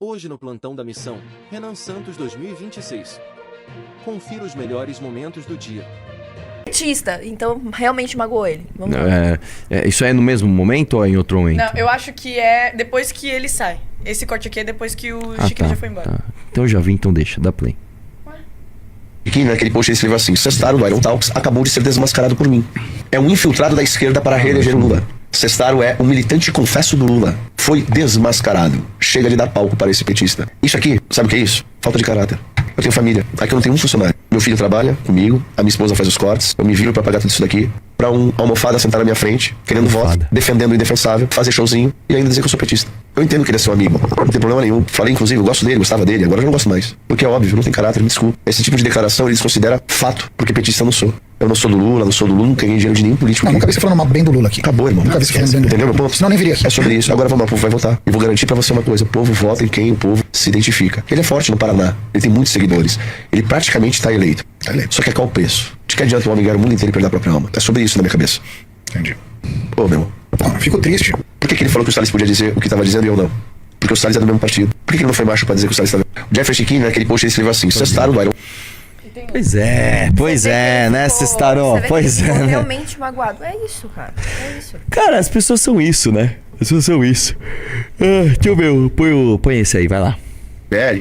Hoje no Plantão da Missão, Renan Santos 2026. Confira os melhores momentos do dia. Petista, então realmente magoou ele. Vamos lá. Isso é no mesmo momento ou é em outro momento? Não, eu acho que é depois que ele sai. Esse corte aqui é depois que o Chiquinho já foi embora. Tá. Então eu já vi, então deixa, dá play. Aqui, naquele post ele escreveu assim: Sestaro do Iron Talks acabou de ser desmascarado por mim. É um infiltrado da esquerda para reeleger o Lula. Sestaro é um militante confesso do Lula. Foi desmascarado. Chega de dar palco para esse petista. Isso aqui, sabe o que é isso? Falta de caráter. Eu tenho família. Aqui eu não tenho um funcionário. Meu filho trabalha comigo, a minha esposa faz os cortes, eu me viro pra pagar tudo isso daqui, pra um almofada sentar na minha frente, querendo voto, defendendo o indefensável, fazer showzinho e ainda dizer que eu sou petista. Eu entendo que ele é seu amigo, não tem problema nenhum. Falei, inclusive, eu gosto dele, gostava dele, agora eu não gosto mais. Porque é óbvio, não tem caráter, me desculpa. Esse tipo de declaração eles consideram fato, porque petista eu não sou. Eu não sou do Lula, não ganhei dinheiro de nenhum político. Não, nunca vi você falando mal bem do Lula aqui. Acabou, irmão. Nunca vi você falando bem do Lula. Entendeu, meu ponto? Senão nem viria aqui. É sobre isso. Agora vamos lá, o povo vai votar. E vou garantir pra você uma coisa: o povo vota em quem o povo se identifica. Ele é forte no Paraná, ele tem muitos seguidores. Ele praticamente tá eleito. Só que qual o preço? De que adianta o homem ganhar o mundo inteiro e perder a própria alma? É sobre isso na minha cabeça. Entendi. Ô, meu irmão. Não, eu fico triste. Por que ele falou que o Salles podia dizer o que estava dizendo e eu não? Porque o Salles é do mesmo partido. Por que ele não foi macho pra dizer que o Salles estava... O Jeffrey Chiquinho, naquele post, ele escreveu assim: Sestaro do Iron... Pois é, né, Sestaro? Pois é, né? Realmente magoado. É isso, cara. É isso. Cara, as pessoas são isso, né? As pessoas são isso. Deixa eu ver, põe esse aí, vai lá.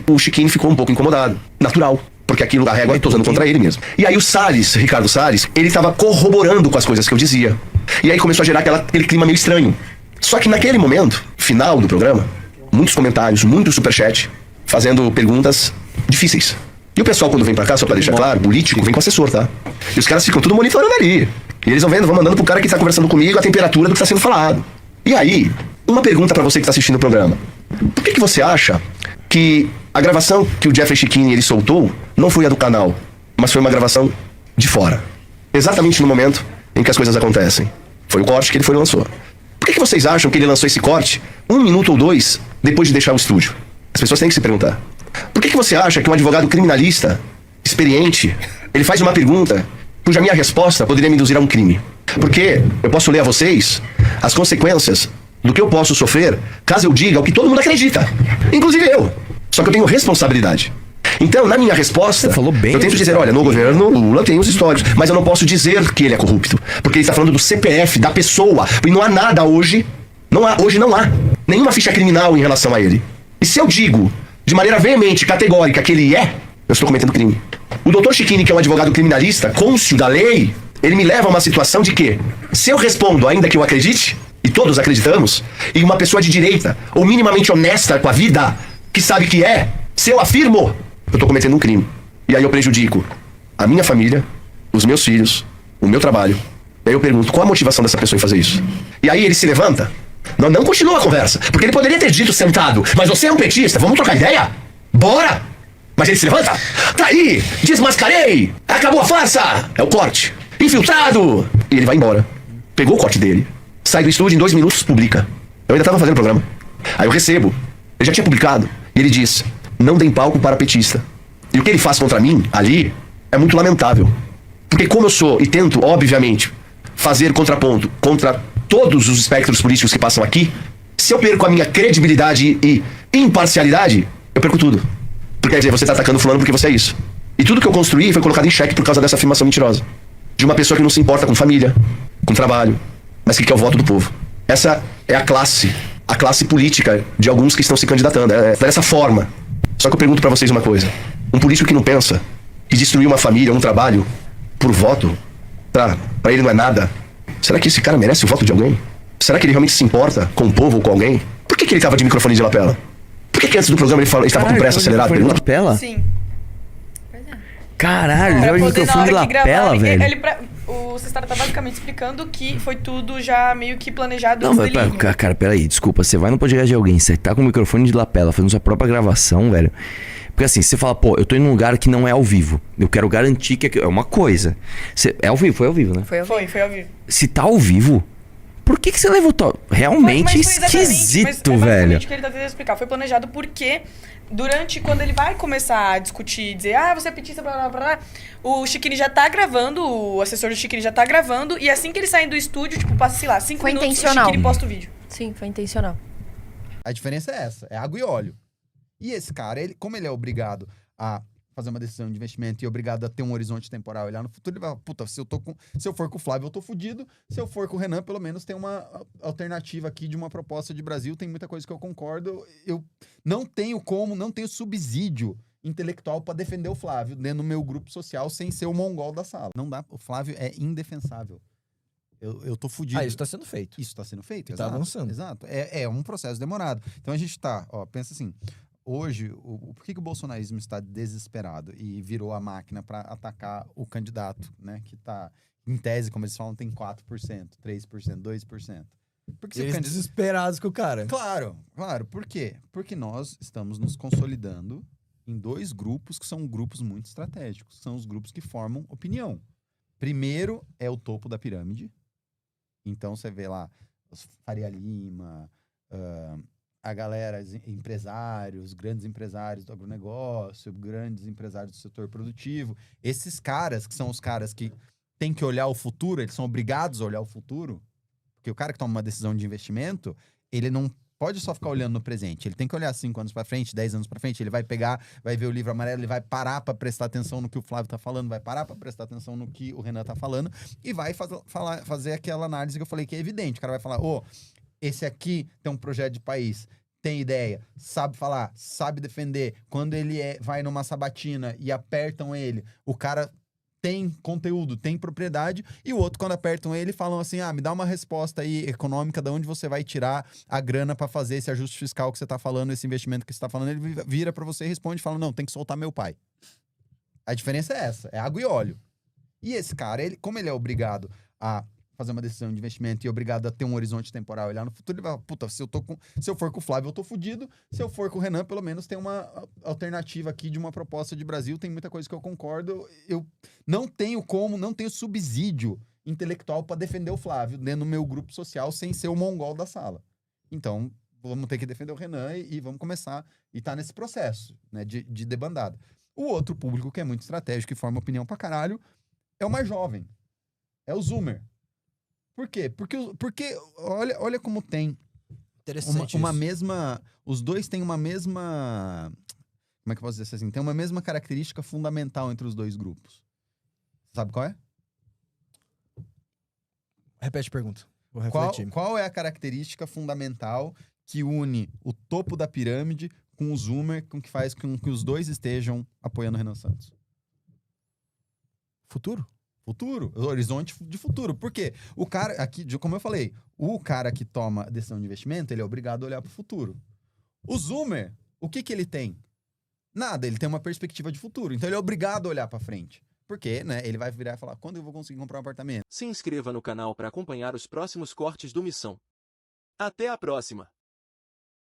O Chiquinho ficou um pouco incomodado. Natural. Porque aquilo, a régua, eu tô usando contra ele mesmo. E aí o Salles, Ricardo Salles, ele tava corroborando com as coisas que eu dizia. E aí começou a gerar aquele clima meio estranho. Só que naquele momento, final do programa, muitos comentários, muito superchat, fazendo perguntas difíceis. E o pessoal, quando vem pra cá, só pra deixar claro, político, vem com assessor, tá? E os caras ficam tudo monitorando ali. E eles vão mandando pro cara que tá conversando comigo a temperatura do que tá sendo falado. E aí, uma pergunta pra você que tá assistindo o programa. Por que você acha que a gravação que o Jeffrey Chiquinho ele soltou não foi a do canal, mas foi uma gravação de fora? Exatamente no momento em que as coisas acontecem. Foi o corte que ele foi e lançou. Por que vocês acham que ele lançou esse corte 1 minuto ou 2 depois de deixar o estúdio? As pessoas têm que se perguntar. Por que você acha que um advogado criminalista, experiente, ele faz uma pergunta cuja minha resposta poderia me induzir a um crime? Porque eu posso ler a vocês as consequências do que eu posso sofrer caso eu diga o que todo mundo acredita. Inclusive eu. Só que eu tenho responsabilidade. Então, na minha resposta, eu tento dizer, olha, no governo Lula tem os históricos, mas eu não posso dizer que ele é corrupto, porque ele está falando do CPF, da pessoa, e não há nada hoje, hoje não há nenhuma ficha criminal em relação a ele. E se eu digo, de maneira veemente, categórica, que ele é, eu estou cometendo crime. O doutor Chiquini, que é um advogado criminalista, cônscio da lei, ele me leva a uma situação de que, se eu respondo, ainda que eu acredite, e todos acreditamos, e uma pessoa de direita, ou minimamente honesta com a vida, que sabe que é, se eu afirmo, eu estou cometendo um crime. E aí eu prejudico a minha família, os meus filhos, o meu trabalho. E aí eu pergunto, qual a motivação dessa pessoa em fazer isso? E aí ele se levanta, não continua a conversa, porque ele poderia ter dito sentado, mas você é um petista, vamos trocar ideia? Bora! Mas ele se levanta, tá aí, desmascarei, acabou a farsa, é o corte, infiltrado! E ele vai embora, pegou o corte dele, sai do estúdio, em 2 minutos publica. Eu ainda tava fazendo o programa. Aí eu recebo, ele já tinha publicado, e ele diz: não deem palco para petista. E o que ele faz contra mim, ali, é muito lamentável. Porque como eu sou, e tento, obviamente, fazer contraponto contra todos os espectros políticos que passam aqui, se eu perco a minha credibilidade e imparcialidade, eu perco tudo. Porque quer dizer, você tá atacando fulano porque você é isso. E tudo que eu construí foi colocado em xeque por causa dessa afirmação mentirosa. De uma pessoa que não se importa com família, com trabalho, mas que quer o voto do povo. Essa é a classe política de alguns que estão se candidatando. É dessa forma. Só que eu pergunto pra vocês uma coisa: um político que não pensa que destruir uma família, um trabalho, por voto, pra ele não é nada, será que esse cara merece o voto de alguém? Será que ele realmente se importa com o povo ou com alguém? Por que ele tava de microfone de lapela? Por que antes do programa ele estava com pressa acelerada? Microfone de lapela? Sim. Caralho, ele Pra tava de poder, na microfone de hora que gravar, lapela, velho. o Sestaro tá basicamente explicando que foi tudo já meio que planejado Não, antes mas dele ir. cara, peraí, desculpa. Você vai no podcast de alguém, você tá com o microfone de lapela fazendo sua própria gravação, velho. Porque assim, você fala, pô, eu tô em um lugar que não é ao vivo. Eu quero garantir que é uma coisa. É ao vivo, foi ao vivo, né? Foi ao vivo. Se tá ao vivo, por que você levou... Realmente Mas foi esquisito, mas é velho. o que ele tá tentando explicar. Foi planejado porque quando ele vai começar a discutir, dizer, você é petista, blá, blá, blá, o Chiquini já tá gravando, o assessor do Chiquini já tá gravando, e assim que ele sai do estúdio, tipo, passa, sei lá, 5 Foi minutos, o intencional. Chiquini posta o vídeo. Sim, foi intencional. A diferença é essa, é água e óleo. E esse cara, como ele é obrigado a fazer uma decisão de investimento e obrigado a ter um horizonte temporal, olhar no futuro, ele vai, puta, se eu for com o Flávio, eu tô fudido. Se eu for com o Renan, pelo menos tem uma alternativa aqui de uma proposta de Brasil, tem muita coisa que eu concordo. Eu não tenho subsídio intelectual pra defender o Flávio dentro do meu grupo social sem ser o mongol da sala. Não dá, o Flávio é indefensável. Eu tô fudido. Isso tá sendo feito. Isso tá sendo feito, E tá avançando. Exato. É um processo demorado. Então a gente tá, pensa assim, hoje, por que o bolsonarismo está desesperado e virou a máquina para atacar o candidato, né? Que tá, em tese, como eles falam, tem 4%, 3%, 2%. Porque Eles desesperados com o cara. Claro. Por quê? Porque nós estamos nos consolidando em dois grupos que são grupos muito estratégicos. São os grupos que formam opinião. Primeiro é o topo da pirâmide. Então você vê lá os Faria Lima, a galera, empresários, grandes empresários do agronegócio, grandes empresários do setor produtivo. Esses caras, que são os caras que têm que olhar o futuro, eles são obrigados a olhar o futuro, porque o cara que toma uma decisão de investimento, ele não pode só ficar olhando no presente, ele tem que olhar 5 anos pra frente, 10 anos pra frente, ele vai pegar, vai ver o livro amarelo, ele vai parar pra prestar atenção no que o Flávio tá falando, vai parar pra prestar atenção no que o Renan tá falando e vai fazer aquela análise que eu falei que é evidente. O cara vai falar, esse aqui tem um projeto de país, tem ideia, sabe falar, sabe defender. Quando ele vai numa sabatina e apertam ele, o cara tem conteúdo, tem propriedade, e o outro, quando apertam ele, falam assim, me dá uma resposta aí econômica de onde você vai tirar a grana pra fazer esse ajuste fiscal que você tá falando, esse investimento que você tá falando. Ele vira pra você e responde, fala, não, tem que soltar meu pai. A diferença é essa, é água e óleo. E esse cara, como ele é obrigado a fazer uma decisão de investimento e obrigado a ter um horizonte temporal, olhar no futuro, ele vai, puta, se eu for com o Flávio, eu tô fudido. Se eu for com o Renan, pelo menos tem uma alternativa aqui de uma proposta de Brasil, tem muita coisa que eu concordo. Eu não tenho subsídio intelectual pra defender o Flávio dentro do meu grupo social sem ser o mongol da sala. Então, vamos ter que defender o Renan e vamos começar e tá nesse processo, né, de debandada. O outro público que é muito estratégico e forma opinião pra caralho é o mais jovem. É o Zoomer. Por quê? Porque olha como tem Interessante uma isso. mesma... Os dois têm uma mesma... Como é que eu posso dizer assim? Tem uma mesma característica fundamental entre os dois grupos. Sabe qual é? Repete a pergunta. Vou refletir. Qual é a característica fundamental que une o topo da pirâmide com o Zoomer, com que faz com que os dois estejam apoiando o Renan Santos? Futuro? Futuro, horizonte de futuro. Por quê? O cara, aqui, como eu falei, o cara que toma decisão de investimento, ele é obrigado a olhar para o futuro. O Zoomer, o que ele tem? Nada, ele tem uma perspectiva de futuro. Então ele é obrigado a olhar para frente. Porque, né, ele vai virar e falar, quando eu vou conseguir comprar um apartamento? Se inscreva no canal para acompanhar os próximos cortes do Missão. Até a próxima!